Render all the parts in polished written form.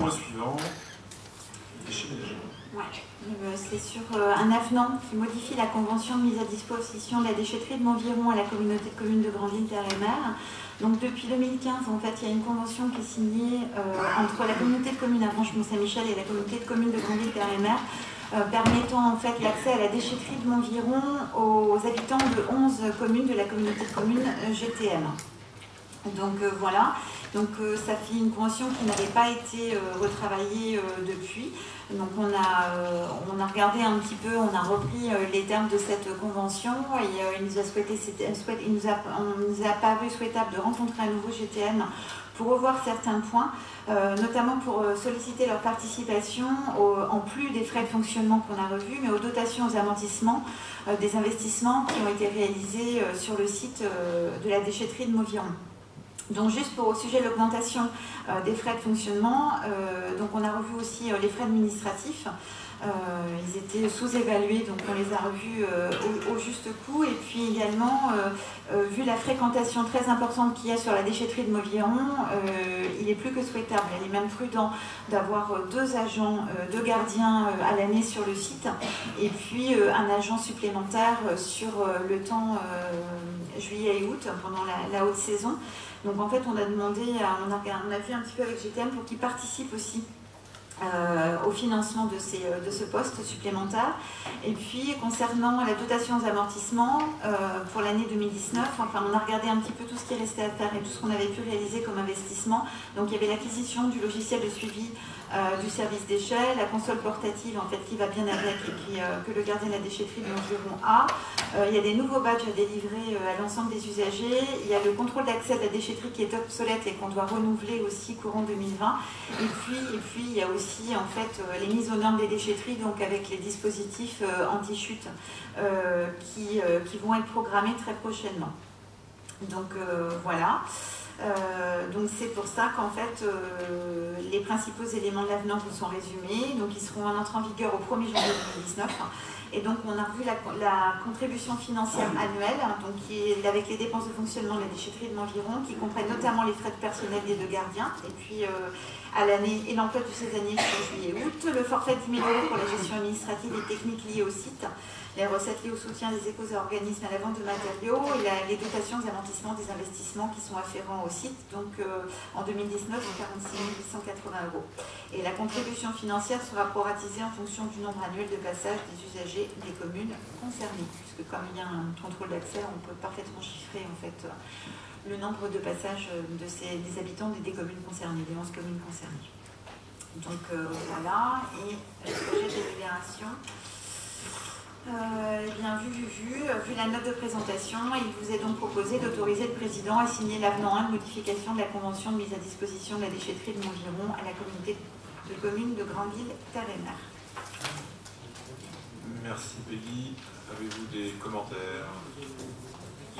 Point suivant, déchets ménagers. Ouais. C'est sur un avenant qui modifie la convention de mise à disposition de la déchetterie de Montviron à la communauté de communes de Grandville, Terre et Mer. Donc depuis 2015, en fait, il y a une convention qui est signée entre la communauté de communes Avranches-Mont-Saint-Michel et la communauté de communes de Grandville, Terre et Mer, permettant en fait l'accès à la déchetterie de Montviron aux habitants de 11 communes de la communauté de communes GTM. Donc voilà, donc ça fait une convention qui n'avait pas été retravaillée depuis. Donc on a regardé un petit peu, on a repris les termes de cette convention et il nous a paru souhaitable de rencontrer à nouveau GTM pour revoir certains points, notamment pour solliciter leur participation en plus des frais de fonctionnement qu'on a revus, mais aux dotations aux amortissements des investissements qui ont été réalisés sur le site de la déchetterie de Montviron. Donc juste au sujet de l'augmentation des frais de fonctionnement, donc on a revu aussi les frais administratifs. Ils étaient sous-évalués, donc on les a revus au juste coût. Et puis également, vu la fréquentation très importante qu'il y a sur la déchetterie de Montviron, il est plus que souhaitable. Il est même prudent d'avoir 2 agents, 2 gardiens à l'année sur le site, et puis un agent supplémentaire sur le temps juillet et août, pendant la haute saison. Donc en fait, on a demandé, on a vu un petit peu avec GTM pour qu'ils participent aussi au financement de ce poste supplémentaire. Et puis concernant la dotation aux amortissements pour l'année 2019, enfin on a regardé un petit peu tout ce qui restait à faire et tout ce qu'on avait pu réaliser comme investissement. Donc il y avait l'acquisition du logiciel de suivi du service déchets, la console portative en fait qui va bien avec et que le gardien de la déchetterie de Montviron a. Il y a des nouveaux badges à délivrer à l'ensemble des usagers. Il y a le contrôle d'accès de la déchetterie qui est obsolète et qu'on doit renouveler aussi courant 2020. Et puis il y a aussi en fait les mises aux normes des déchetteries, donc avec les dispositifs anti-chute qui vont être programmés très prochainement. Donc voilà. Donc c'est pour ça qu'en fait les principaux éléments de l'avenant vous sont résumés. Donc ils seront en entrée en vigueur au 1er janvier 2019. Et donc on a revu la contribution financière annuelle, donc qui est avec les dépenses de fonctionnement de la déchetterie de Montviron, qui comprennent notamment les frais de personnel des 2 gardiens, et puis à l'année et l'emploi de ces années sur juillet et août, le forfait de 10 000 € pour la gestion administrative et technique liée au site, les recettes liées au soutien des éco-organismes à la vente de matériaux et les dotations des amortissements des investissements qui sont afférents au site, donc en 2019, 46 880 €. Et la contribution financière sera proratisée en fonction du nombre annuel de passages des usagers des communes concernées, puisque comme il y a un contrôle d'accès, on peut parfaitement chiffrer en fait le nombre de passages des habitants des communes concernées, des 11 communes concernées. Donc voilà, et le projet de délibération. Bien vu la note de présentation, il vous est donc proposé d'autoriser le président à signer l'avenant 1 de modification de la convention de mise à disposition de la déchetterie de Montviron à la communauté de communes de Grandville, Terre et Mer. Merci Peggy. Avez-vous des commentaires, des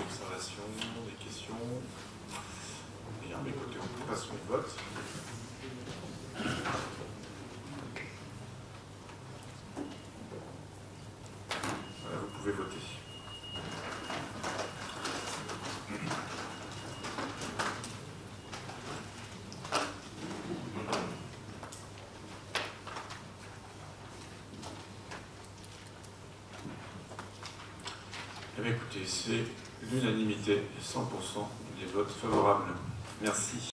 observations, des questions? Bien, écoutez, on passe au vote. Voilà, vous pouvez voter. Eh bien, écoutez, c'est l'unanimité, 100% des votes favorables. Merci.